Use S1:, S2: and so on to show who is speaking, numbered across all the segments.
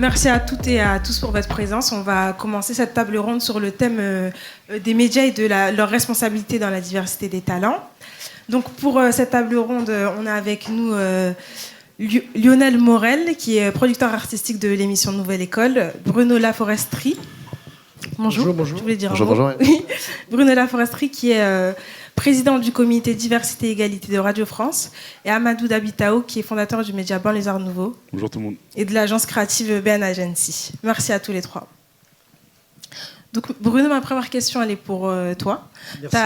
S1: Merci à toutes et à tous pour votre présence. On va commencer cette table ronde sur le thème des médias et de leur responsabilité dans la diversité des talents. Donc pour cette table ronde, on a avec nous Lionel Morel, qui est producteur artistique de l'émission Nouvelle École, Bruno Laforestry. Bonjour.
S2: Bonjour.
S1: Je voulais dire
S2: bonjour.
S1: Oui. Bruno Laforestry, qui est président du comité Diversité et Égalité de Radio France, et Amadou Dabitao, qui est fondateur du média Banlieusards Nouveau.
S2: Bonjour tout le monde.
S1: Et de l'agence créative BN Agency. Merci à tous les trois. Donc Bruno, ma première question, elle est pour toi.
S3: Merci.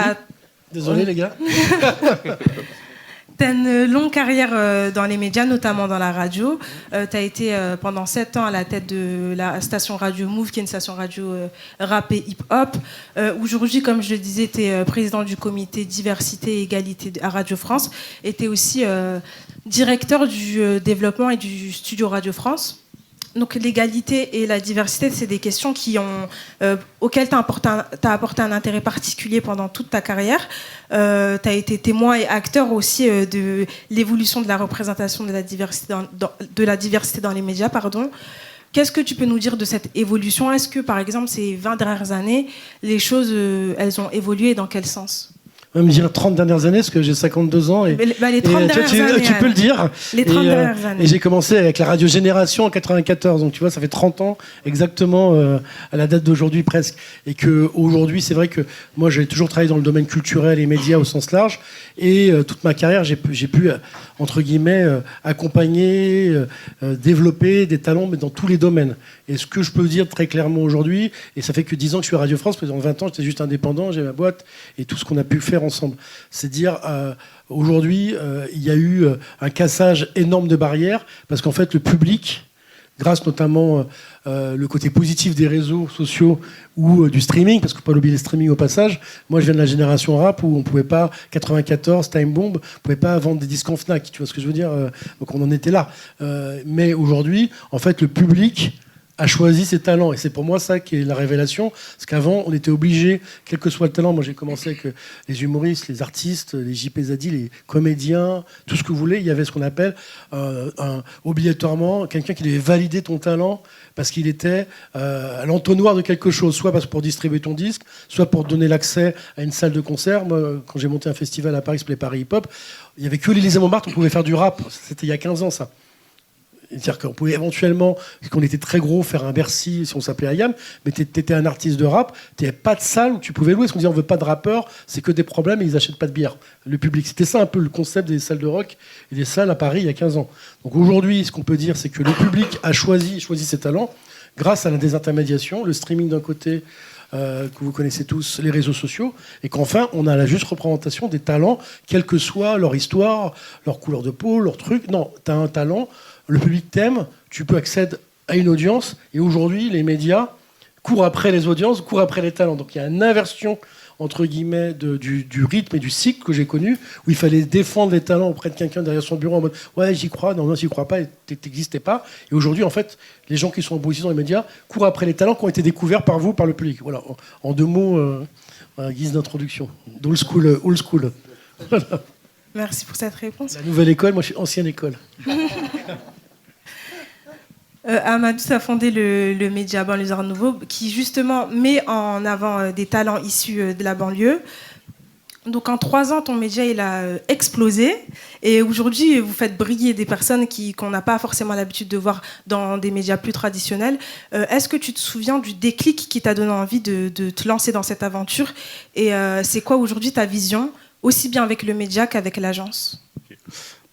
S3: Désolé les gars.
S1: Tu as une longue carrière dans les médias, notamment dans la radio. Tu as été pendant 7 ans à la tête de la station radio Move, qui est une station radio rap et hip-hop. Aujourd'hui, comme je le disais, tu es président du comité Diversité et Égalité à Radio France. Et tu es aussi directeur du développement et du studio Radio France. Donc l'égalité et la diversité, c'est des questions auxquelles tu as apporté un intérêt particulier pendant toute ta carrière. Tu as été témoin et acteur aussi de l'évolution de la représentation de la diversité dans les médias. Qu'est-ce que tu peux nous dire de cette évolution? Est-ce que, par exemple, ces 20 dernières années, les choses, elles ont évolué? Dans quel sens?
S3: On va me dire 30 dernières années, parce que j'ai 52 ans.
S1: Les 30 dernières années.
S3: Tu peux le dire.
S1: Les 30 dernières années.
S3: Et j'ai commencé avec la radio Génération en 94. Donc tu vois, ça fait 30 ans exactement à la date d'aujourd'hui presque. Et qu'aujourd'hui, c'est vrai que moi, j'ai toujours travaillé dans le domaine culturel et médias au sens large. Et toute ma carrière, j'ai pu entre guillemets, accompagner, développer des talents, mais dans tous les domaines. Et ce que je peux dire très clairement aujourd'hui, et ça fait que 10 ans que je suis à Radio France, parce que dans 20 ans, j'étais juste indépendant, j'ai ma boîte, et tout ce qu'on a pu faire ensemble. C'est dire, aujourd'hui, il y a eu un cassage énorme de barrières, parce qu'en fait, le public, grâce notamment le côté positif des réseaux sociaux ou du streaming, parce qu'il ne faut pas oublier le streaming au passage. Moi, je viens de la génération rap où on ne pouvait pas, 94, Time Bomb, on ne pouvait pas vendre des disques en Fnac, tu vois ce que je veux dire? Donc on en était là. Mais aujourd'hui, en fait, le public a choisi ses talents. Et c'est pour moi ça qui est la révélation. Parce qu'avant, on était obligé, quel que soit le talent, moi j'ai commencé avec les humoristes, les artistes, les JP Zadi, les comédiens, tout ce que vous voulez, il y avait ce qu'on appelle obligatoirement quelqu'un qui devait valider ton talent parce qu'il était à l'entonnoir de quelque chose, soit pour distribuer ton disque, soit pour donner l'accès à une salle de concert. Moi, quand j'ai monté un festival à Paris qui s'appelait Paris Hip Hop, il n'y avait que l'Élysée-Montmartre, on pouvait faire du rap. C'était il y a 15 ans ça. C'est-à-dire qu'on pouvait éventuellement, parce qu'on était très gros, faire un Bercy si on s'appelait Ayam, mais t'étais un artiste de rap, t'avais pas de salle où tu pouvais louer. Parce qu'on disait on veut pas de rappeurs, c'est que des problèmes et ils achètent pas de bière. Le public, c'était ça un peu le concept des salles de rock et des salles à Paris il y a 15 ans. Donc aujourd'hui, ce qu'on peut dire, c'est que le public a choisi ses talents grâce à la désintermédiation, le streaming d'un côté, que vous connaissez tous, les réseaux sociaux, et qu'enfin, on a la juste représentation des talents, quelle que soit leur histoire, leur couleur de peau, leur truc. Non, t'as un talent, le public t'aime, tu peux accéder à une audience, et aujourd'hui, les médias courent après les audiences, courent après les talents. Donc il y a une inversion, entre guillemets, du rythme et du cycle que j'ai connu, où il fallait défendre les talents auprès de quelqu'un derrière son bureau en mode « ouais, j'y crois, non, j'y crois pas, t'existais pas ». Et aujourd'hui, en fait, les gens qui sont en position dans les médias courent après les talents qui ont été découverts par vous, par le public. Voilà, en 2 mots, en guise d'introduction. Old school. Voilà.
S1: Merci pour cette réponse.
S3: La nouvelle école, moi je suis ancienne école.
S1: Amadou a fondé le média Banlieusards Nouveau, qui justement met en avant des talents issus de la banlieue. Donc en 3 ans, ton média il a explosé, et aujourd'hui vous faites briller des personnes qu'on n'a pas forcément l'habitude de voir dans des médias plus traditionnels. Est-ce que tu te souviens du déclic qui t'a donné envie de te lancer dans cette aventure, et c'est quoi aujourd'hui ta vision, aussi bien avec le média qu'avec l'agence?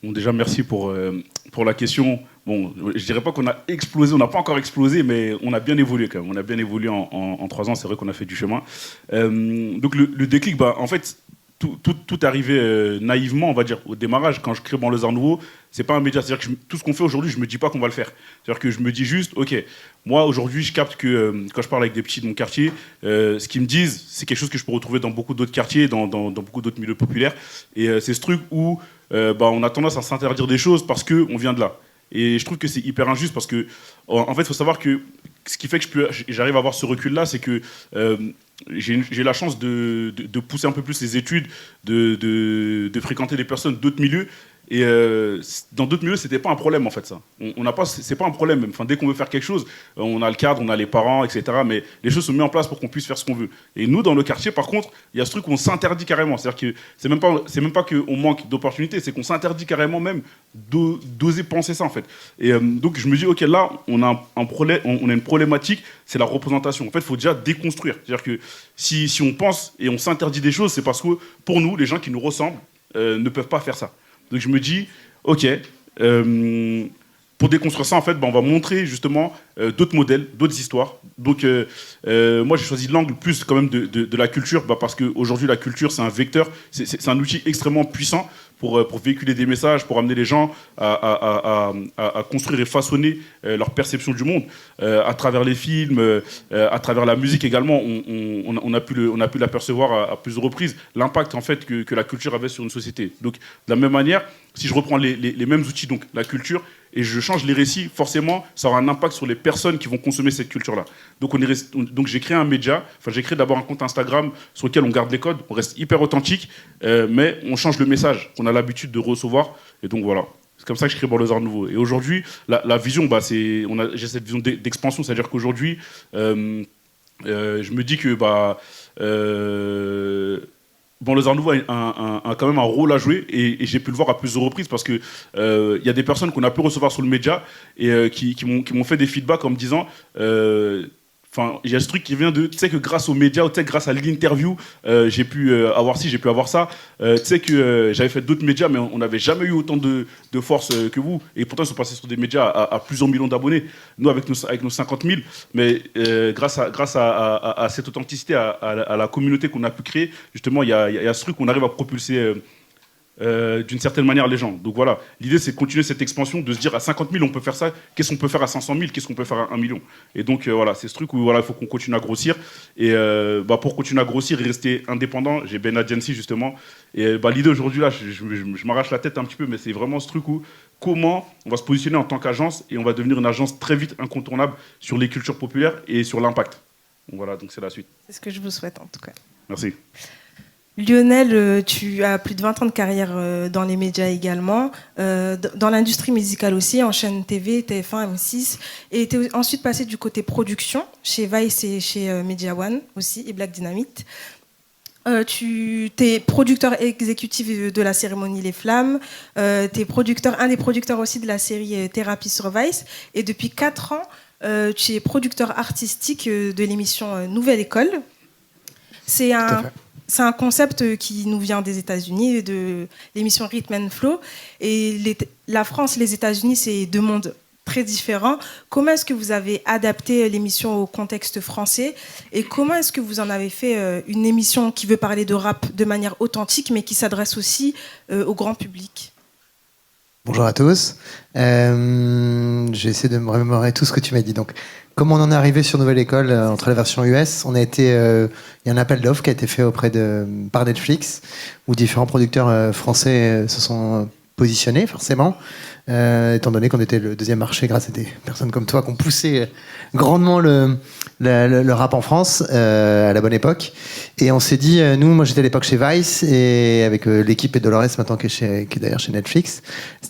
S2: Bon, déjà merci pour la question. Bon, je dirais pas qu'on a explosé, on n'a pas encore explosé, mais on a bien évolué quand même. On a bien évolué en 3 ans, c'est vrai qu'on a fait du chemin. Donc le déclic, en fait, tout arrivait naïvement, on va dire, au démarrage. Quand je crée Banlieusards Nouveau, c'est pas un média. C'est-à-dire que tout ce qu'on fait aujourd'hui, je me dis pas qu'on va le faire. C'est-à-dire que je me dis juste, ok, moi aujourd'hui, je capte que quand je parle avec des petits de mon quartier, ce qu'ils me disent, c'est quelque chose que je peux retrouver dans beaucoup d'autres quartiers, dans beaucoup d'autres milieux populaires. Et c'est ce truc où on a tendance à s'interdire des choses parce qu'on vient de là. Et je trouve que c'est hyper injuste parce que, en fait, il faut savoir que ce qui fait que j'arrive à avoir ce recul-là, c'est que j'ai la chance de pousser un peu plus les études, de fréquenter des personnes d'autres milieux. Et dans d'autres milieux, c'était pas un problème en fait ça. On n'a pas, c'est pas un problème. Même. Enfin, dès qu'on veut faire quelque chose, on a le cadre, on a les parents, etc. Mais les choses sont mises en place pour qu'on puisse faire ce qu'on veut. Et nous, dans le quartier, par contre, il y a ce truc où on s'interdit carrément. C'est-à-dire que c'est même pas qu'on manque d'opportunités, c'est qu'on s'interdit carrément même d'oser penser ça en fait. Et donc je me dis, ok, là, on a un problème, on a une problématique, c'est la représentation. En fait, il faut déjà déconstruire. C'est-à-dire que si on pense et on s'interdit des choses, c'est parce que pour nous, les gens qui nous ressemblent ne peuvent pas faire ça. Donc je me dis, ok, pour déconstruire ça, en fait, on va montrer justement d'autres modèles, d'autres histoires. Donc moi, j'ai choisi l'angle plus quand même de la culture, parce qu'aujourd'hui, la culture, c'est un vecteur, c'est un outil extrêmement puissant pour véhiculer des messages, pour amener les gens à construire et façonner leur perception du monde à travers les films, à travers la musique également. On a pu l'apercevoir à plusieurs reprises, l'impact en fait que la culture avait sur une société. Donc de la même manière, si je reprends les mêmes outils, donc la culture, et je change les récits, forcément, ça aura un impact sur les personnes qui vont consommer cette culture-là. Donc j'ai créé un média, j'ai créé d'abord un compte Instagram sur lequel on garde les codes, on reste hyper authentique, mais on change le message qu'on a l'habitude de recevoir. Et donc voilà, c'est comme ça que je crée Banlieusards Nouveaux. Et aujourd'hui, la vision, j'ai cette vision d'expansion, c'est-à-dire qu'aujourd'hui, je me dis que Banlieusards Nouveaux a quand même un rôle à jouer et j'ai pu le voir à plusieurs reprises parce que y a des personnes qu'on a pu recevoir sur le média et qui m'ont fait des feedbacks en me disant il y a ce truc qui vient de, tu sais que grâce aux médias, ou tu sais grâce à l'interview, j'ai pu avoir ci, j'ai pu avoir ça. Tu sais que j'avais fait d'autres médias, mais on n'avait jamais eu autant de force que vous. Et pourtant, ils sont passés sur des médias à plusieurs millions d'abonnés. Nous, avec nos 50 000. Mais grâce à cette authenticité, à la communauté qu'on a pu créer, justement, il y a ce truc qu'on arrive à propulser d'une certaine manière les gens. Donc voilà, l'idée c'est de continuer cette expansion, de se dire à 50 000 on peut faire ça, qu'est-ce qu'on peut faire à 500 000, qu'est-ce qu'on peut faire à 1 million. Et donc voilà, c'est ce truc où il faut qu'on continue à grossir. Et pour continuer à grossir et rester indépendant, j'ai Ben Agency justement. Et l'idée aujourd'hui là, je m'arrache la tête un petit peu, mais c'est vraiment ce truc où comment on va se positionner en tant qu'agence et on va devenir une agence très vite incontournable sur les cultures populaires et sur l'impact. Donc voilà, donc c'est la suite.
S1: C'est ce que je vous souhaite en tout cas.
S2: Merci.
S1: Lionel, tu as plus de 20 ans de carrière dans les médias également, dans l'industrie musicale aussi, en chaîne TV, TF1, M6, et tu es ensuite passé du côté production, chez Vice et chez Media One aussi, et Black Dynamite. Tu es producteur exécutif de la cérémonie Les Flammes, tu es un des producteurs aussi de la série Thérapie sur Vice, et depuis 4 ans, tu es producteur artistique de l'émission Nouvelle École. C'est un concept qui nous vient des États-Unis, de l'émission Rhythm and Flow. Et la France et les États-Unis, c'est deux mondes très différents. Comment est-ce que vous avez adapté l'émission au contexte français? Et comment est-ce que vous en avez fait une émission qui veut parler de rap de manière authentique, mais qui s'adresse aussi au grand public?
S4: Bonjour à tous. J'ai essayé de me remémorer tout ce que tu m'as dit. Donc, comment on en est arrivé sur Nouvelle École entre la version US? On a été, il y a un appel d'offres qui a été fait par Netflix, où différents producteurs français se sont positionnés, forcément, étant donné qu'on était le deuxième marché grâce à des personnes comme toi qui ont poussé grandement le rap en France à la bonne époque. Et on s'est dit, moi j'étais à l'époque chez Vice, et avec l'équipe et Dolores maintenant qui est d'ailleurs chez Netflix,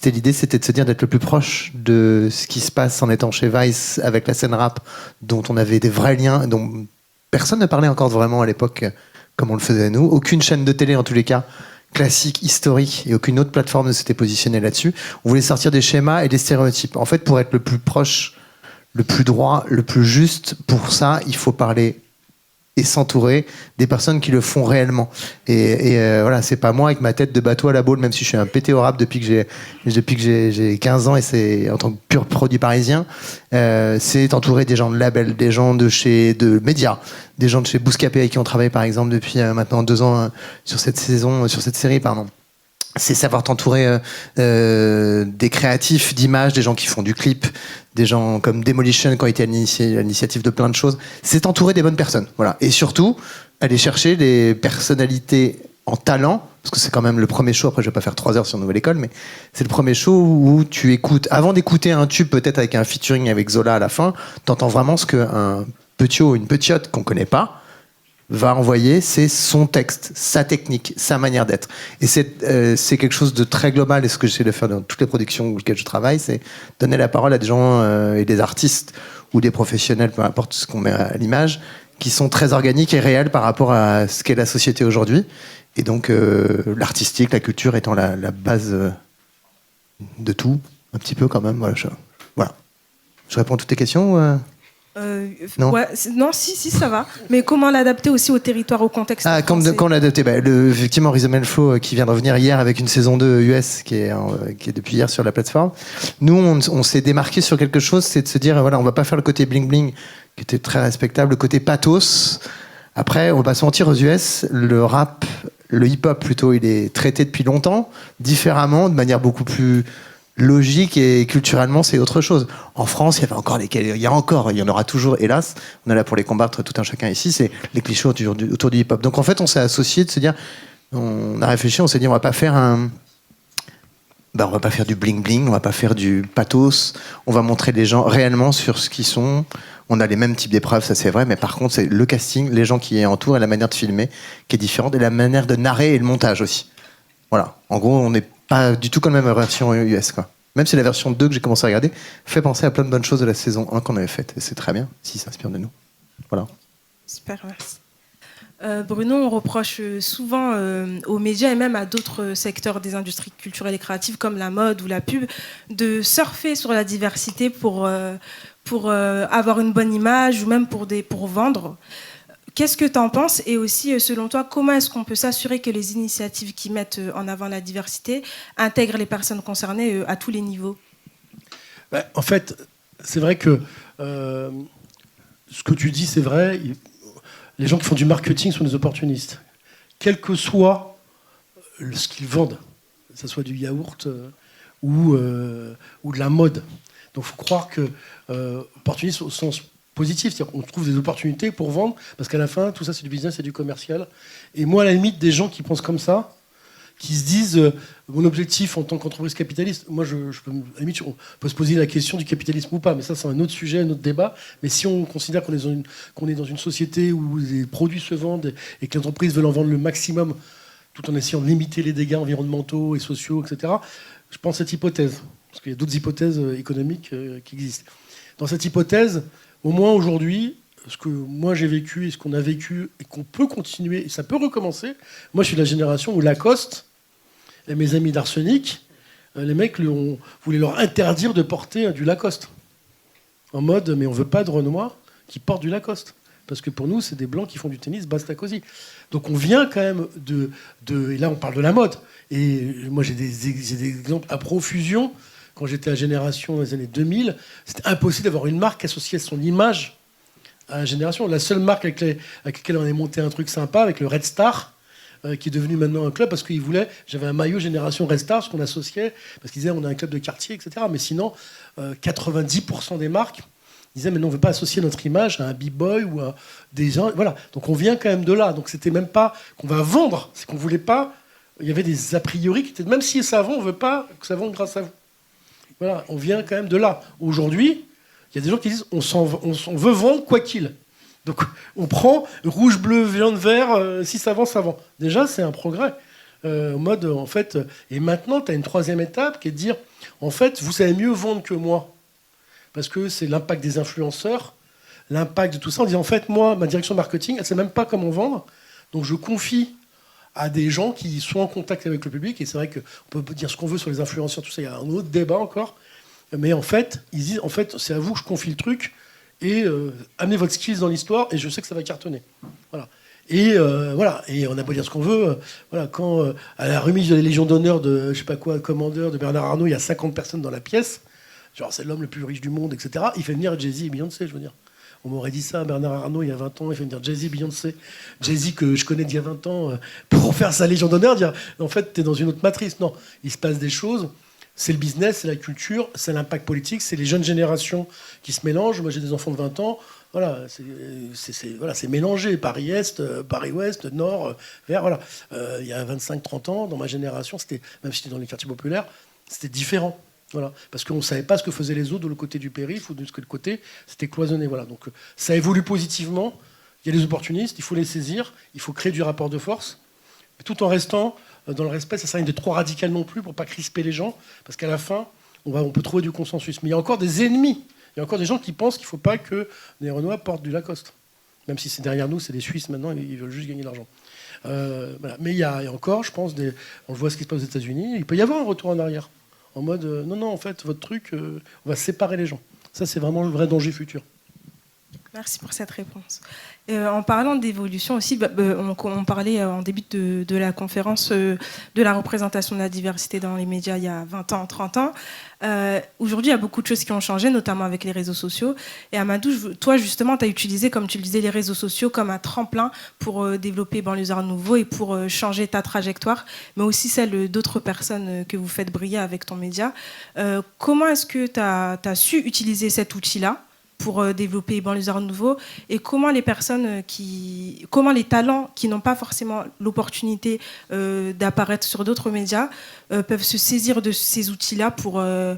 S4: l'idée c'était de se dire d'être le plus proche de ce qui se passe en étant chez Vice avec la scène rap, dont on avait des vrais liens, dont personne ne parlait encore vraiment à l'époque comme on le faisait nous. Aucune chaîne de télé en tous les cas classique, historique, et aucune autre plateforme ne s'était positionnée là-dessus. On voulait sortir des schémas et des stéréotypes. En fait, pour être le plus proche, le plus droit, le plus juste, pour ça, il faut parler et s'entourer des personnes qui le font réellement. Et voilà, c'est pas moi avec ma tête de bateau à la boule, même si je suis un pété au rap depuis que j'ai 15 ans, et c'est en tant que pur produit parisien, c'est entouré des gens de labels, des gens de médias, des gens de chez Bouscapé avec qui on travaille par exemple depuis maintenant 2 ans sur cette série. C'est savoir t'entourer des créatifs d'images, des gens qui font du clip, des gens comme Demolition qui ont été à l'initiative de plein de choses. C'est t'entourer des bonnes personnes, voilà. Et surtout, aller chercher des personnalités en talent, parce que c'est quand même le premier show, après je vais pas faire 3 heures sur Nouvelle École, mais c'est le premier show où tu écoutes, avant d'écouter un tube peut-être avec un featuring avec Zola à la fin, t'entends vraiment ce qu'un petit ou une petite qu'on connaît pas va envoyer, c'est son texte, sa technique, sa manière d'être. Et c'est quelque chose de très global, et ce que j'essaie de faire dans toutes les productions où je travaille, c'est donner la parole à des gens et des artistes ou des professionnels, peu importe ce qu'on met à l'image, qui sont très organiques et réels par rapport à ce qu'est la société aujourd'hui. Et donc l'artistique, la culture étant la base de tout, un petit peu quand même. Voilà. Je réponds à toutes tes questions non.
S1: Ouais, non, si, ça va. Mais comment l'adapter aussi au territoire, au contexte français?
S4: Quand l'adapter effectivement, Rizzo Melfo qui vient de revenir hier avec une saison 2 US qui est depuis hier sur la plateforme. Nous, on s'est démarqué sur quelque chose, c'est de se dire, voilà, on va pas faire le côté bling-bling, qui était très respectable, le côté pathos. Après, on va pas se mentir, aux US, le rap, le hip-hop plutôt, il est traité depuis longtemps, différemment, de manière beaucoup plus logique, et culturellement c'est autre chose. En France, il y en aura toujours, hélas. On est là pour les combattre tout un chacun ici. C'est les clichés autour du hip-hop. Donc en fait, on s'est associé de se dire, on a réfléchi, on s'est dit, on va pas faire du bling bling, on va pas faire du pathos. On va montrer les gens réellement sur ce qu'ils sont. On a les mêmes types d'épreuves, ça c'est vrai, mais par contre c'est le casting, les gens qui y entourent et la manière de filmer qui est différente, et la manière de narrer et le montage aussi. Voilà. En gros, on n'est pas du tout comme la même version US, quoi. Même si la version 2 que j'ai commencé à regarder fait penser à plein de bonnes choses de la saison 1 qu'on avait faite. Et c'est très bien, s'il s'inspire de nous. Voilà.
S1: Super, merci. Bruno, on reproche souvent aux médias et même à d'autres secteurs des industries culturelles et créatives comme la mode ou la pub de surfer sur la diversité pour avoir une bonne image ou même pour vendre. Qu'est-ce que tu en penses? Et aussi, selon toi, comment est-ce qu'on peut s'assurer que les initiatives qui mettent en avant la diversité intègrent les personnes concernées à tous les niveaux?
S3: En fait, c'est vrai que ce que tu dis, c'est vrai. Les gens qui font du marketing sont des opportunistes. Quel que soit ce qu'ils vendent, que ce soit du yaourt ou de la mode. Donc il faut croire que opportuniste au sens positif, c'est-à-dire qu'on trouve des opportunités pour vendre, parce qu'à la fin, tout ça, c'est du business, c'est du commercial. Et moi, à la limite, des gens qui pensent comme ça, qui se disent mon objectif en tant qu'entreprise capitaliste, moi, à la limite, on peut se poser la question du capitalisme ou pas, mais ça, c'est un autre sujet, un autre débat. Mais si on considère qu'on est dans une société où les produits se vendent et que l'entreprise veut en vendre le maximum, tout en essayant de limiter les dégâts environnementaux et sociaux, etc., je pense à cette hypothèse, parce qu'il y a d'autres hypothèses économiques qui existent. Dans cette hypothèse, au moins aujourd'hui, ce que moi j'ai vécu et ce qu'on a vécu et qu'on peut continuer, et ça peut recommencer. Moi, je suis de la génération où Lacoste, et mes amis d'Arsenic, les mecs voulaient leur interdire de porter du Lacoste. En mode, mais on veut pas de Renoir qui porte du Lacoste. Parce que pour nous, c'est des blancs qui font du tennis, basta cosy. Donc on vient quand même et là on parle de la mode. Et moi j'ai des exemples à profusion. Quand j'étais à Génération dans les années 2000, c'était impossible d'avoir une marque associée à son image à la Génération. La seule marque avec laquelle on a monté un truc sympa, avec le Red Star, qui est devenu maintenant un club, parce qu'ils voulaient... J'avais un maillot Génération Red Star, ce qu'on associait, parce qu'ils disaient on a un club de quartier, etc. Mais sinon, 90% des marques disaient mais non, on ne veut pas associer notre image à un b-boy ou à des gens... Voilà. Donc on vient quand même de là. Donc c'était même pas qu'on va vendre, c'est qu'on voulait pas... Il y avait des a priori qui étaient... Même si ça vend, on ne veut pas que ça vende grâce à vous. Voilà, on vient quand même de là. Aujourd'hui, il y a des gens qui disent on veut vendre quoi qu'il. Donc on prend rouge, bleu, viande, vert, si ça vend, ça vend. Déjà, c'est un progrès. Au mode, en fait, et maintenant, tu as une troisième étape qui est de dire en fait, vous savez mieux vendre que moi. Parce que c'est l'impact des influenceurs, l'impact de tout ça. On dit en fait, moi, ma direction marketing, elle ne sait même pas comment vendre. Donc je confie à des gens qui sont en contact avec le public. Et c'est vrai qu'on peut dire ce qu'on veut sur les influenceurs, tout ça, il y a un autre débat encore. Mais en fait, ils disent, en fait, c'est à vous que je confie le truc, et amenez votre skills dans l'histoire, et je sais que ça va cartonner. Voilà. Et voilà. Et on a beau dire ce qu'on veut. Voilà, quand à la remise de la Légion d'honneur de, je sais pas quoi, commandeur de Bernard Arnault, il y a 50 personnes dans la pièce, genre c'est l'homme le plus riche du monde, etc. Il fait venir Jay-Z et Beyoncé, je veux dire. On m'aurait dit ça à Bernard Arnault il y a 20 ans, il fait venir Jay-Z, Beyoncé. Jay-Z que je connais d'il y a 20 ans, pour faire sa Légion d'honneur, dire en fait, t'es dans une autre matrice. Non, il se passe des choses. C'est le business, c'est la culture, c'est l'impact politique, c'est les jeunes générations qui se mélangent. Moi, j'ai des enfants de 20 ans. Voilà, c'est mélangé. Paris-Est, Paris-Ouest, Nord, Vert. Voilà. Il y a 25-30 ans, dans ma génération, même si c'était dans les quartiers populaires, c'était différent. Voilà, parce qu'on ne savait pas ce que faisaient les autres de l'autre côté du périph' ou de ce côté, c'était cloisonné. Voilà, donc ça évolue positivement. Il y a des opportunistes, il faut les saisir, il faut créer du rapport de force, tout en restant dans le respect. Ça ne sert à rien d'être trop radical non plus pour ne pas crisper les gens, parce qu'à la fin, on peut trouver du consensus. Mais il y a encore des ennemis, il y a encore des gens qui pensent qu'il ne faut pas que les Renois portent du Lacoste. Même si c'est derrière nous, c'est des Suisses maintenant, ils veulent juste gagner de l'argent. Voilà. Mais il y a encore, je pense, on voit ce qui se passe aux États-Unis, il peut y avoir un retour en arrière. En mode, non, en fait, votre truc, on va séparer les gens. Ça, c'est vraiment le vrai danger futur.
S1: Merci pour cette réponse. En parlant d'évolution aussi, on parlait en début de la conférence de la représentation de la diversité dans les médias il y a 20 ans, 30 ans. Aujourd'hui, il y a beaucoup de choses qui ont changé, notamment avec les réseaux sociaux. Et Amadou, toi, justement, tu as utilisé, comme tu le disais, les réseaux sociaux comme un tremplin pour développer Banlieusards Nouveaux et pour changer ta trajectoire, mais aussi celle d'autres personnes que vous faites briller avec ton média. Comment est-ce que tu as su utiliser cet outil-là pour développer Banlieusards Nouveaux, et comment les personnes comment les talents qui n'ont pas forcément l'opportunité d'apparaître sur d'autres médias peuvent se saisir de ces outils-là pour se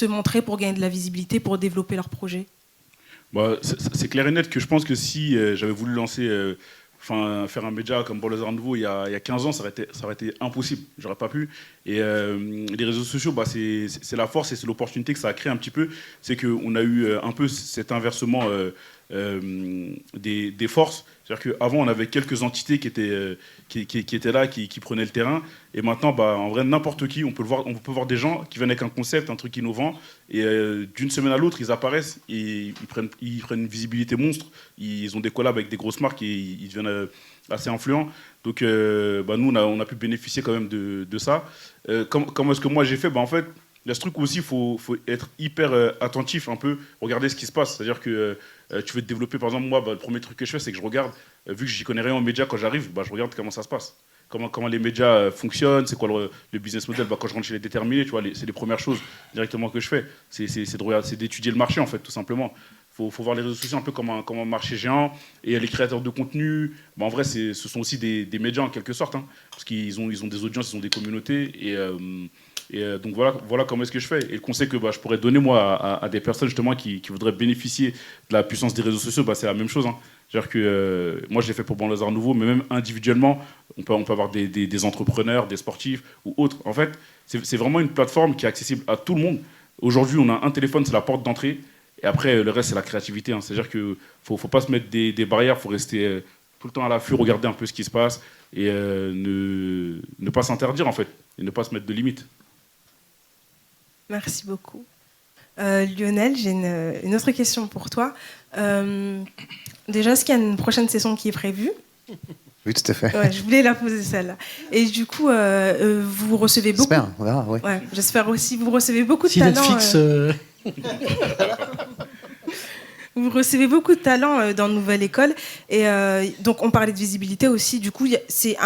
S1: montrer, pour gagner de la visibilité, pour développer leur projet.
S2: C'est clair et net que je pense que si j'avais voulu lancer faire un média comme Banlieusards Nouveaux il y a 15 ans, ça aurait été impossible. J'aurais pas pu. Et les réseaux sociaux, c'est la force et c'est l'opportunité que ça a créé un petit peu. C'est qu'on a eu un peu cet inversement des forces. C'est-à-dire qu'avant, on avait quelques entités qui étaient là, qui prenaient le terrain. Et maintenant, en vrai, n'importe qui, on peut voir des gens qui viennent avec un concept, un truc innovant. Et d'une semaine à l'autre, ils apparaissent et ils prennent une visibilité monstre. Ils ont des collabs avec des grosses marques et ils deviennent assez influents. Donc, nous, on a pu bénéficier quand même de ça. Comment est-ce que moi j'ai fait ? En fait, il y a ce truc aussi, il faut être hyper attentif un peu, regarder ce qui se passe. C'est-à-dire que tu veux te développer, par exemple, moi, le premier truc que je fais, c'est que je regarde, vu que j'y connais rien aux médias quand j'arrive, je regarde comment ça se passe. Comment les médias fonctionnent, c'est quoi le business model. Quand je rentre chez les déterminés, tu vois, c'est les premières choses directement que je fais. C'est d'étudier le marché, en fait, tout simplement. Faut voir les réseaux sociaux un peu comme un marché géant. Et les créateurs de contenu, en vrai, ce sont aussi des médias en quelque sorte, hein, parce qu'ils ont des audiences, ils ont des communautés. Et donc voilà comment est-ce que je fais. Et le conseil que je pourrais donner moi à des personnes justement qui voudraient bénéficier de la puissance des réseaux sociaux, c'est la même chose. Hein. C'est-à-dire que moi je l'ai fait pour Banlieusards Nouveaux, mais même individuellement, on peut avoir des entrepreneurs, des sportifs ou autres. En fait, c'est vraiment une plateforme qui est accessible à tout le monde. Aujourd'hui, on a un téléphone, c'est la porte d'entrée. Et après, le reste, c'est la créativité. Hein. C'est-à-dire qu'il ne faut pas se mettre des barrières, il faut rester tout le temps à l'affût, regarder un peu ce qui se passe et ne pas s'interdire, en fait, et ne pas se mettre de limites.
S1: Merci beaucoup. Lionel, j'ai une autre question pour toi. Déjà, est-ce qu'il y a une prochaine session qui est prévue ?
S4: Oui, tout à fait.
S1: Ouais, je voulais la poser celle-là. Et du coup, vous recevez beaucoup...
S4: J'espère, on verra, oui.
S1: Ouais, j'espère aussi. Vous recevez beaucoup de
S3: si
S1: talents...
S3: Netflix...
S1: Vous recevez beaucoup de talents dans Nouvelle École. Et donc, on parlait de visibilité aussi. Du coup, c'est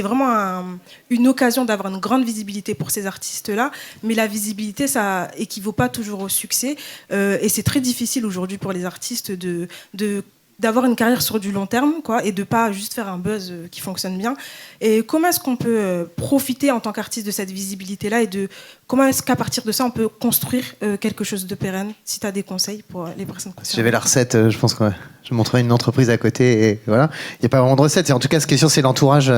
S1: vraiment une occasion d'avoir une grande visibilité pour ces artistes-là. Mais la visibilité, ça équivaut pas toujours au succès. Et c'est très difficile aujourd'hui pour les artistes d'avoir une carrière sur du long terme, quoi, et de pas juste faire un buzz qui fonctionne bien. Et comment est-ce qu'on peut profiter en tant qu'artiste de cette visibilité-là, et comment est-ce qu'à partir de ça, on peut construire quelque chose de pérenne, si tu as des conseils pour les personnes concernées?
S4: Si j'avais la recette, je pense que je montrerais une entreprise à côté, et voilà. Il n'y a pas vraiment de recette. Et en tout cas, ce qui est sûr, c'est l'entourage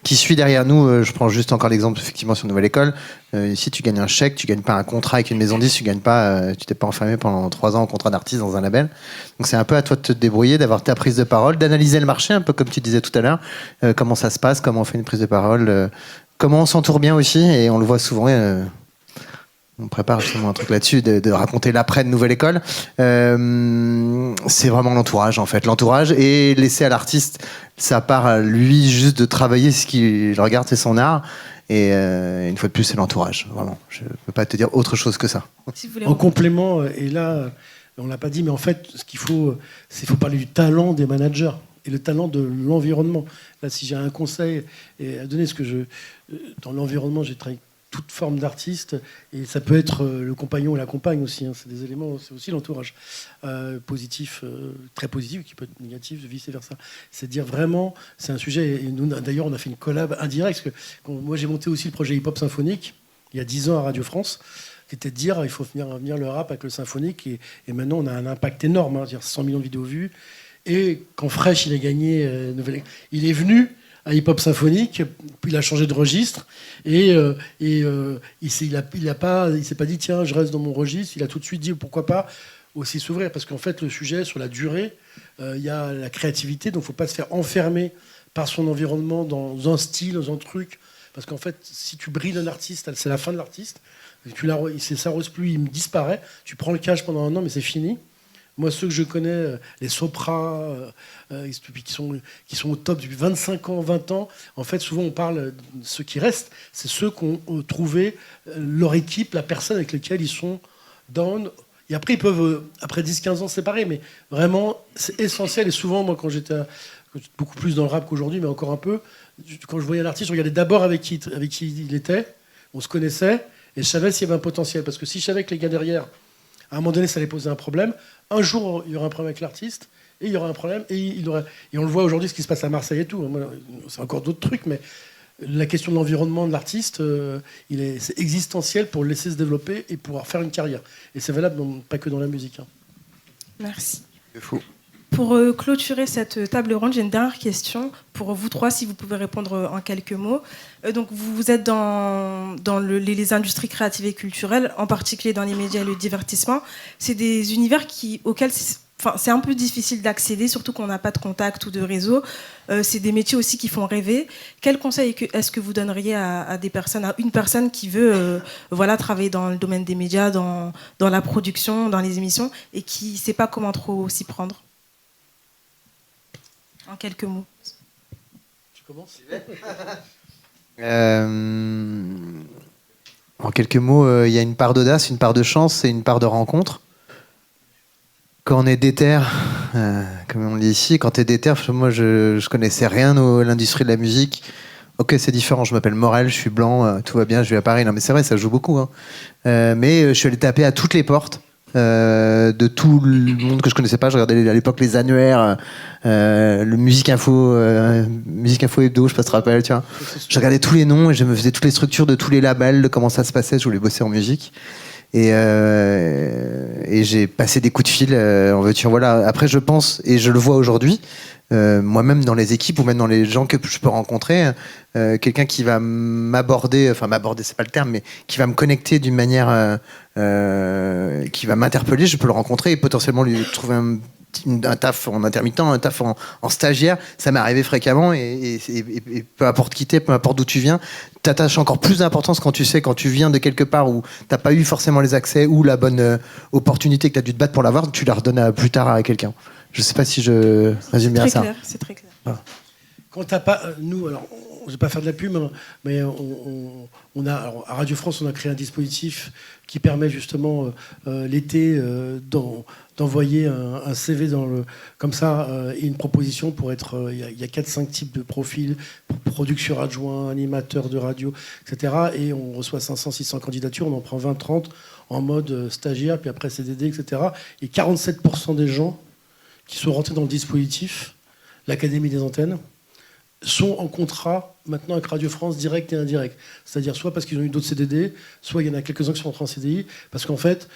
S4: qui suit derrière nous. Je prends juste encore l'exemple, effectivement, sur Nouvelle École. Ici, tu gagnes un chèque, tu gagnes pas un contrat avec une maison 10, tu t'es pas enfermé pendant 3 ans en contrat d'artiste dans un label. Donc c'est un peu à toi de te débrouiller, d'avoir ta prise de parole, d'analyser le marché, un peu comme tu disais tout à l'heure, comment ça se passe, comment on fait une prise de parole, comment on s'entoure bien aussi, et on le voit souvent. On prépare justement un truc là-dessus, de raconter l'après de Nouvelle École. C'est vraiment l'entourage, en fait. L'entourage, et laisser à l'artiste sa part à lui, juste de travailler ce qu'il regarde, c'est son art. Et une fois de plus, c'est l'entourage. Vraiment, je ne peux pas te dire autre chose que ça.
S3: En complément, et là, on ne l'a pas dit, mais en fait, ce qu'il faut, c'est qu'il faut parler du talent des managers et le talent de l'environnement. Là, si j'ai un conseil à donner, dans l'environnement, j'ai travaillé toute forme d'artiste, et ça peut être le compagnon et la compagne aussi, hein, c'est des éléments, c'est aussi l'entourage positif, très positif, qui peut être négatif, vice versa. C'est dire vraiment, c'est un sujet, et nous d'ailleurs on a fait une collab indirecte, parce que moi j'ai monté aussi le projet hip-hop symphonique il y a 10 ans à Radio France, qui était de dire il faut venir le rap avec le symphonique, et maintenant on a un impact énorme, hein, dire 100 millions de vidéos vues, Et quand Fresh, il a gagné, il est venu à Hip Hop Symphonique, puis il a changé de registre, et il s'est pas dit tiens, je reste dans mon registre. Il a tout de suite dit pourquoi pas aussi s'ouvrir, parce qu'en fait le sujet sur la durée, il y a la créativité, donc il ne faut pas se faire enfermer par son environnement dans un style, dans un truc, parce qu'en fait si tu brides un artiste, c'est la fin de l'artiste. C'est ça rose plus, il me disparaît. Tu prends le cash pendant un an, mais c'est fini. Moi, ceux que je connais, les Sopra, qui sont au top depuis 25 ans, 20 ans, en fait, souvent, on parle de ceux qui restent. C'est ceux qui ont trouvé leur équipe, la personne avec laquelle ils sont down. Et après, ils peuvent, après 10-15 ans, se séparer. Mais vraiment, c'est essentiel. Et souvent, moi, quand j'étais beaucoup plus dans le rap qu'aujourd'hui, mais encore un peu, quand je voyais un artiste, je regardais d'abord avec qui il était. On se connaissait. Et je savais s'il y avait un potentiel. Parce que si je savais que les gars derrière, à un moment donné, ça allait poser un problème. Un jour, il y aura un problème avec l'artiste, et il y aura un problème, et on le voit aujourd'hui, ce qui se passe à Marseille et tout. C'est encore d'autres trucs, mais la question de l'environnement de l'artiste, c'est existentiel pour le laisser se développer et pouvoir faire une carrière. Et c'est valable pas que dans la musique.
S1: Merci.
S4: C'est fou.
S1: Pour clôturer cette table ronde, j'ai une dernière question pour vous trois, si vous pouvez répondre en quelques mots. Donc, vous êtes dans les industries créatives et culturelles, en particulier dans les médias et le divertissement. C'est des univers auxquels c'est un peu difficile d'accéder, surtout qu'on n'a pas de contact ou de réseau. C'est des métiers aussi qui font rêver. Quel conseil est-ce que vous donneriez à une personne qui veut travailler dans le domaine des médias, dans la production, dans les émissions, et qui ne sait pas comment trop s'y prendre ? En quelques mots.
S3: Tu commences ?
S4: En quelques mots, il y a une part d'audace, une part de chance et une part de rencontre. Quand on est déter, comme on le dit ici, quand tu es déter, moi je connaissais rien à l'industrie de la musique. Ok, c'est différent, je m'appelle Morel, je suis blanc, tout va bien, je vis à Paris. Non mais c'est vrai, ça joue beaucoup. Hein. Mais je suis allé taper à toutes les portes. De tout le monde que je connaissais pas. Je regardais à l'époque les annuaires, le Musique Info Hebdo, je sais pas si tu te rappelles, tu vois. Je regardais tous les noms et je me faisais toutes les structures de tous les labels, de comment ça se passait. Je voulais bosser en musique. Et j'ai passé des coups de fil en veux-tu, en voilà. Après, je pense, et je le vois aujourd'hui, moi-même dans les équipes ou même dans les gens que je peux rencontrer, quelqu'un qui va m'aborder, c'est pas le terme, mais qui va me connecter d'une manière qui va m'interpeller, je peux le rencontrer et potentiellement lui trouver un taf en intermittent, un taf en stagiaire. Ça m'est arrivé fréquemment et peu importe qui t'es, peu importe d'où tu viens, t'attaches encore plus d'importance quand tu viens de quelque part où t'as pas eu forcément les accès ou la bonne opportunité que t'as dû te battre pour l'avoir, tu la redonnes plus tard à quelqu'un. Je sais pas si je résume bien ça.
S1: C'est très clair.
S3: Voilà. Quand t'as pas, nous, alors, je vais pas faire de la pub, mais on a, alors, à Radio France, on a créé un dispositif qui permet justement l'été d'envoyer un CV comme ça et une proposition pour être. Il y a 4-5 types de profils, production adjoint, animateur de radio, etc. Et on reçoit 500-600 candidatures, on en prend 20-30 en mode stagiaire, puis après CDD, etc. Et 47% des gens qui sont rentrés dans le dispositif, l'Académie des antennes, sont en contrat maintenant avec Radio France direct et indirect. C'est-à-dire soit parce qu'ils ont eu d'autres CDD, soit il y en a quelques-uns qui sont rentrés en CDI, parce qu'en fait,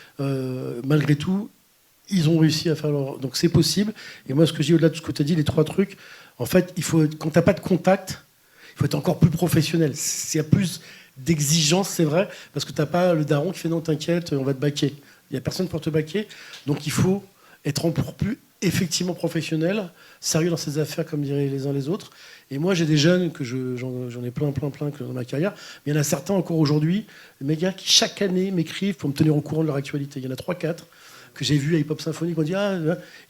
S3: malgré tout, ils ont réussi à faire leur... Donc c'est possible. Et moi, ce que je dis au-delà de ce que tu as dit, les 3 trucs, en fait, quand tu n'as pas de contact, il faut être encore plus professionnel. Il y a plus d'exigence, c'est vrai, parce que tu n'as pas le daron qui fait non, t'inquiète, on va te baquer. Il n'y a personne pour te baquer. Donc il faut être encore plus effectivement professionnel, sérieux dans ses affaires, comme diraient les uns les autres. Et moi, j'ai des jeunes, j'en ai plein dans ma carrière, mais il y en a certains encore aujourd'hui, mes gars qui chaque année m'écrivent pour me tenir au courant de leur actualité. Il y en a 3-4 que j'ai vus à Hip Hop Symphonique, on dit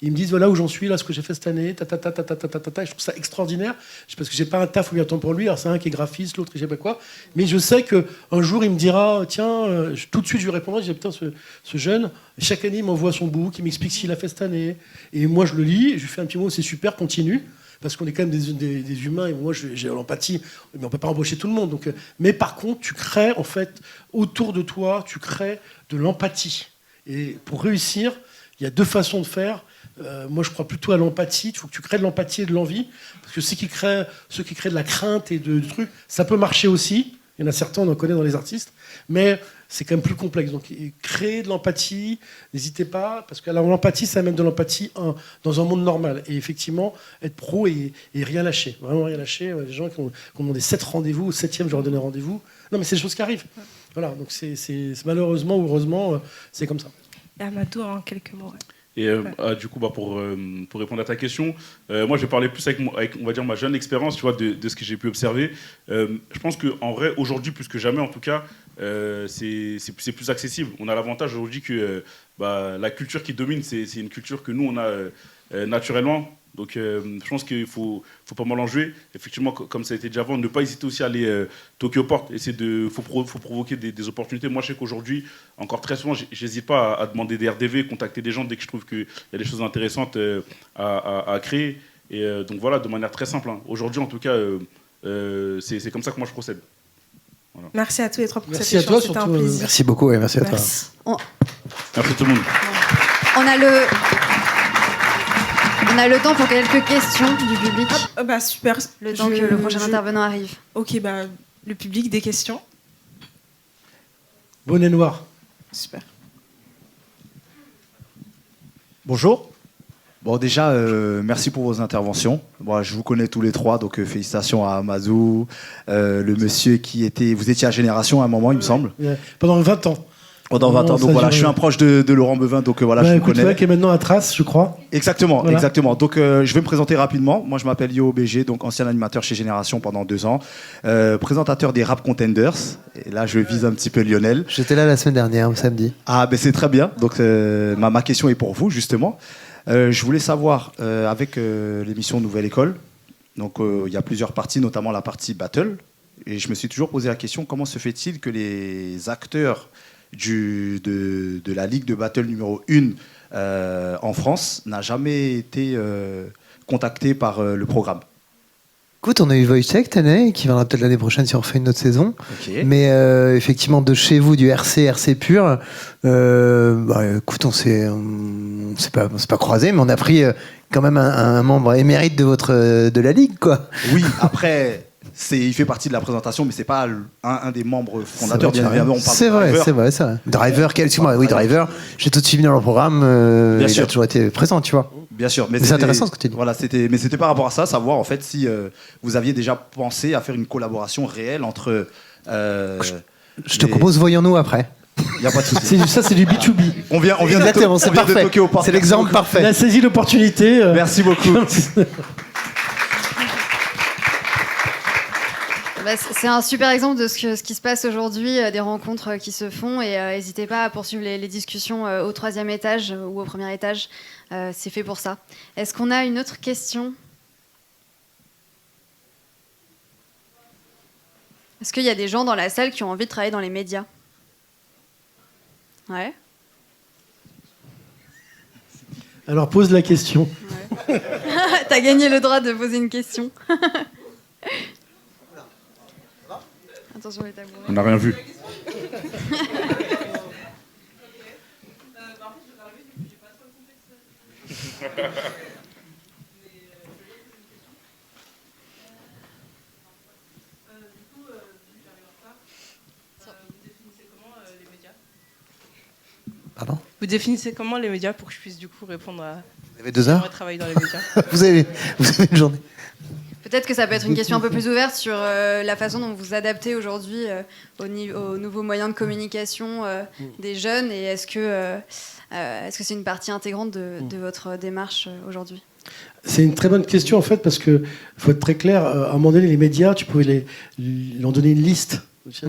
S3: ils me disent voilà où j'en suis, là, ce que j'ai fait cette année, et je trouve ça extraordinaire, parce que j'ai pas un taf où il y a temps pour lui, alors c'est un qui est graphiste, l'autre je sais pas quoi, mais je sais qu'un jour il me dira tiens, tout de suite je lui répondrai, je dis putain ce jeune, chaque année il m'envoie son book, il m'explique ce qu'il a fait cette année, et moi je le lis, je lui fais un petit mot, c'est super, continue, parce qu'on est quand même des humains, et moi j'ai l'empathie, mais on peut pas embaucher tout le monde, donc, mais par contre tu crées en fait autour de toi, tu crées de l'empathie. Et pour réussir, il y a 2 façons de faire. Moi, je crois plutôt à l'empathie. Il faut que tu crées de l'empathie et de l'envie. Parce que ceux qui créent de la crainte et de trucs, ça peut marcher aussi. Il y en a certains, on en connaît dans les artistes. Mais c'est quand même plus complexe. Donc, créer de l'empathie, n'hésitez pas, parce que l'empathie, ça amène de l'empathie dans un monde normal. Et effectivement, être pro et rien lâcher. Vraiment rien lâcher. Les gens qui ont demandé 7 rendez-vous, au 7e, je leur ai donné rendez-vous. Non, mais c'est des choses qui arrivent. Voilà, donc c'est malheureusement ou heureusement, c'est comme ça.
S1: Et Amadou, en quelques mots.
S2: Et du coup, pour répondre à ta question, moi, je vais parler plus avec, on va dire, ma jeune expérience, tu vois, de ce que j'ai pu observer. Je pense qu'en vrai, aujourd'hui, plus que jamais, en tout cas, c'est plus accessible. On a l'avantage aujourd'hui que la culture qui domine, c'est une culture que nous, on a naturellement. Donc, je pense qu'il faut pas mal en jouer. Effectivement, comme ça a été dit avant, ne pas hésiter aussi à aller toquer aux portes. Faut provoquer des opportunités. Moi, je sais qu'aujourd'hui, encore très souvent, j'hésite pas à demander des RDV, contacter des gens dès que je trouve qu'il y a des choses intéressantes à créer. Et donc voilà, de manière très simple. Aujourd'hui, en tout cas, c'est comme ça que moi je procède. Voilà.
S1: Merci à tous les trois pour
S3: merci
S1: cette
S3: à toi,
S1: échange. C'était un
S3: surtout,
S1: plaisir.
S4: Merci beaucoup et merci à toi.
S2: Merci tout le monde.
S5: On a le temps pour quelques questions du public.
S1: Super.
S5: Le temps que le prochain intervenant arrive.
S1: Ok, le public, des questions.
S3: Bonnet noir.
S1: Super.
S6: Bonjour. Bon, déjà, merci pour vos interventions. Bon, je vous connais tous les trois, donc félicitations à Amadou, le monsieur qui était... Vous étiez à Génération à un moment, il me semble.
S3: Pendant 20 ans.
S6: Pendant 20 ans. Donc voilà, je suis un proche de Laurent Bevin, donc voilà, je vous connais.
S3: Qui est maintenant à Trace, je crois.
S6: Exactement,
S3: voilà.
S6: Exactement. Donc je vais me présenter rapidement. Moi, je m'appelle Yo BG, donc ancien animateur chez Génération pendant 2 ans, présentateur des Rap Contenders. Et là, je vise un petit peu Lionel.
S4: J'étais là la semaine dernière, samedi.
S6: Ah, ben c'est très bien. Donc ma question est pour vous, justement. Je voulais savoir, avec l'émission Nouvelle École, donc il y a plusieurs parties, notamment la partie Battle. Et je me suis toujours posé la question, comment se fait-il que les acteurs de la Ligue de Battle numéro 1 en France n'a jamais été contacté par le programme?
S4: Écoute, on a eu Wojciech cette année, qui viendra peut-être l'année prochaine si on refait une autre saison.
S6: Okay.
S4: Mais effectivement, de chez vous, du RC pur, écoute, on s'est pas croisés, mais on a pris quand même un membre émérite de la Ligue, quoi.
S6: Oui, après... il fait partie de la présentation, mais c'est pas un des membres fondateurs. Bien évidemment, on parle
S4: c'est vrai,
S6: Driver.
S4: c'est vrai, c'est vrai. Driver, excuse-moi, oui, Driver. J'ai tout de suite mis dans le programme.
S6: Bien
S4: il
S6: sûr.
S4: a toujours été présent, tu vois.
S6: Bien sûr,
S4: mais c'est intéressant ce que tu dis.
S6: Voilà, mais c'était par rapport à ça, savoir en fait si vous aviez déjà pensé à faire une collaboration réelle entre.
S4: Je te propose, voyons-nous après.
S6: Il n'y a pas de souci.
S3: Ça, c'est du B2B.
S6: On vient
S4: Exactement, c'est parfait. C'est l'exemple parfait.
S3: Il a saisi l'opportunité.
S6: Merci beaucoup.
S5: C'est un super exemple de ce qui se passe aujourd'hui, des rencontres qui se font, et n'hésitez pas à poursuivre les discussions au 3e étage ou au 1er étage. C'est fait pour ça. Est-ce qu'on a une autre question ? Est-ce qu'il y a des gens dans la salle qui ont envie de travailler dans les médias ? Ouais.
S3: Alors pose la question.
S5: Ouais. T'as gagné le droit de poser une question. Attention les tabourets.
S2: On n'a rien vu.
S4: Pardon ?
S1: Vous définissez comment les médias pour que je puisse du coup répondre à...
S4: Vous avez 2 heures ?
S1: Travailler dans les médias.
S4: vous avez une journée.
S5: Peut-être que ça peut être une question un peu plus ouverte sur la façon dont vous adaptez aujourd'hui aux nouveaux moyens de communication des jeunes, et est-ce que c'est une partie intégrante de votre démarche aujourd'hui ?
S3: C'est une très bonne question en fait, parce que faut être très clair, à un moment donné les médias, tu pouvais leur donner une liste. Tu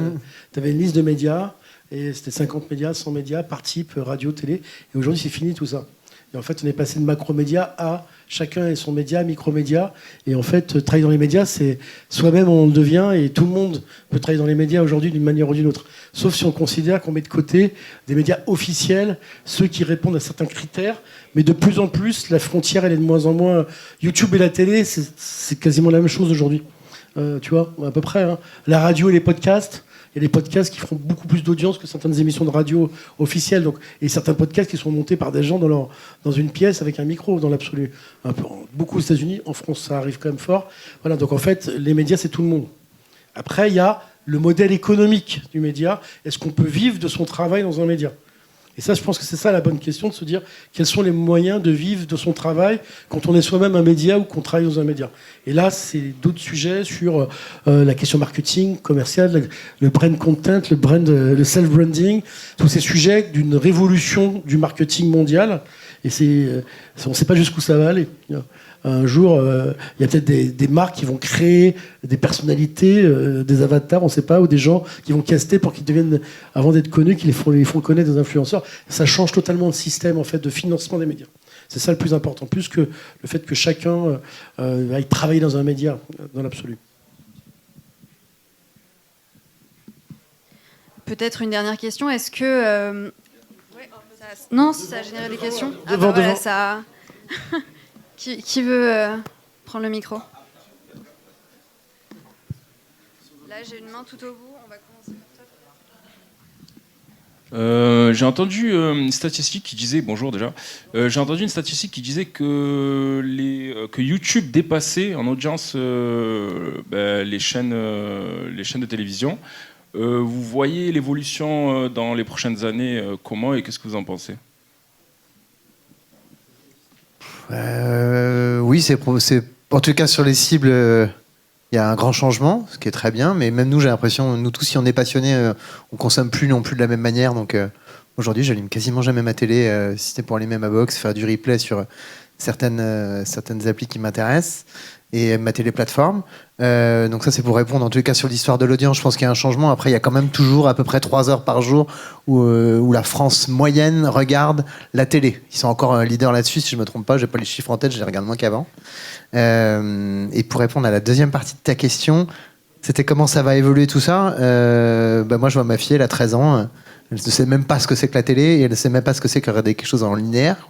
S3: avais une liste de médias, et c'était 50 médias, 100 médias, par type, radio, télé, et aujourd'hui c'est fini tout ça. Et en fait, on est passé de macro-médias à chacun et son média, micro-média. Et en fait, travailler dans les médias, c'est soi-même on le devient, et tout le monde peut travailler dans les médias aujourd'hui d'une manière ou d'une autre. Sauf si on considère qu'on met de côté des médias officiels, ceux qui répondent à certains critères. Mais de plus en plus, la frontière, elle est de moins en moins. YouTube et la télé, c'est quasiment la même chose aujourd'hui. Tu vois, à peu près. Hein. La radio et les podcasts. Il y a des podcasts qui font beaucoup plus d'audience que certaines émissions de radio officielles. Donc, et certains podcasts qui sont montés par des gens dans une pièce avec un micro, dans l'absolu. Beaucoup aux États-Unis, en France, ça arrive quand même fort. Voilà, donc en fait, les médias, c'est tout le monde. Après, il y a le modèle économique du média. Est-ce qu'on peut vivre de son travail dans un média ? Et ça, je pense que c'est ça la bonne question, de se dire quels sont les moyens de vivre de son travail quand on est soi-même un média ou qu'on travaille dans un média. Et là, c'est d'autres sujets sur la question marketing, commercial, le brand content, le self-branding, tous ces sujets d'une révolution du marketing mondial. Et on ne sait pas jusqu'où ça va aller. Un jour, il y a peut-être des marques qui vont créer des personnalités, des avatars, on ne sait pas, ou des gens qui vont caster pour qu'ils deviennent, avant d'être connus, qu'ils les font connaître des influenceurs. Ça change totalement le système en fait, de financement des médias. C'est ça le plus important, plus que le fait que chacun aille travailler dans un média, dans l'absolu.
S5: Peut-être une dernière question. Est-ce que... Non, si ça a généré des questions.
S3: Devant.
S5: Voilà, ça... Qui veut prendre le micro ? Là, j'ai une main tout au bout. On va commencer par toi.
S7: J'ai entendu une statistique qui disait, bonjour déjà, j'ai entendu une statistique qui disait que YouTube dépassait en audience les chaînes de télévision. Vous voyez l'évolution dans les prochaines années comment et qu'est-ce que vous en pensez ?
S4: Oui, c'est en tout cas sur les cibles, il y a un grand changement, ce qui est très bien. Mais même nous, j'ai l'impression, nous tous, si on est passionnés, on consomme plus non plus de la même manière. Donc aujourd'hui, j'allume quasiment jamais ma télé, si c'était pour allumer ma box, faire du replay sur certaines applis qui m'intéressent et ma télé plateforme. Donc ça, c'est pour répondre en tout cas sur l'histoire de l'audience. Je pense qu'il y a un changement. Après, il y a quand même toujours à peu près 3 heures par jour où la France moyenne regarde la télé. Ils sont encore leaders là-dessus, si je ne me trompe pas. Je n'ai pas les chiffres en tête, je les regarde moins qu'avant. Et pour répondre à la deuxième partie de ta question, c'était comment ça va évoluer tout ça. Moi, je vois ma fille, elle a 13 ans. Elle ne sait même pas ce que c'est que la télé et elle ne sait même pas ce que c'est que regarder quelque chose en linéaire.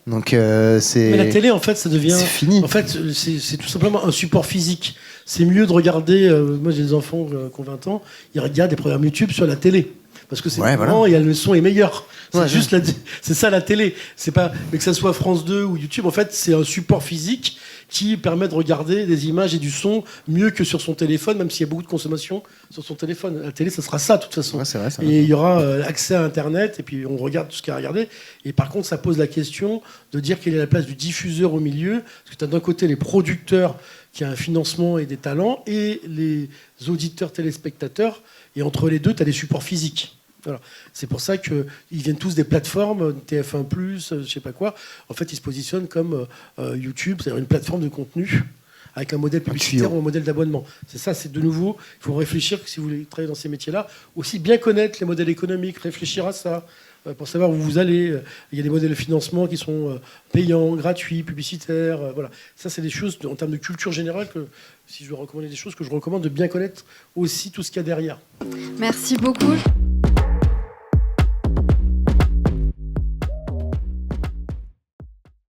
S4: Donc
S3: Mais la télé, en fait, ça devient...
S4: C'est fini.
S3: En fait, c'est tout simplement un support physique. C'est mieux de regarder... moi, j'ai des enfants qui ont 20 ans. Ils regardent des programmes YouTube sur la télé. Parce que c'est vraiment, et le son est meilleur. C'est juste c'est ça la télé. C'est pas, mais que ça soit France 2 ou YouTube, en fait, c'est un support physique qui permet de regarder des images et du son mieux que sur son téléphone, même s'il y a beaucoup de consommation sur son téléphone. La télé, ça sera ça, de toute façon.
S4: Ouais, c'est vrai, ça.
S3: Et il y aura accès à Internet, et puis on regarde tout ce qu'il y a à regarder. Et par contre, ça pose la question de dire quelle est la place du diffuseur au milieu. Parce que tu as d'un côté les producteurs qui ont un financement et des talents, et les auditeurs téléspectateurs. Et entre les deux, tu as des supports physiques. Voilà. C'est pour ça qu'ils viennent tous des plateformes, TF1+, je sais pas quoi. En fait, ils se positionnent comme YouTube, c'est-à-dire une plateforme de contenu avec un modèle publicitaire ou un modèle d'abonnement. C'est ça, c'est de nouveau, il faut réfléchir que si vous voulez travailler dans ces métiers-là, aussi bien connaître les modèles économiques, réfléchir à ça, pour savoir où vous allez. Il y a des modèles de financement qui sont payants, gratuits, publicitaires. Voilà. Ça, c'est des choses, en termes de culture générale, que si je dois recommander des choses, que je recommande de bien connaître aussi tout ce qu'il y a derrière.
S5: Merci beaucoup.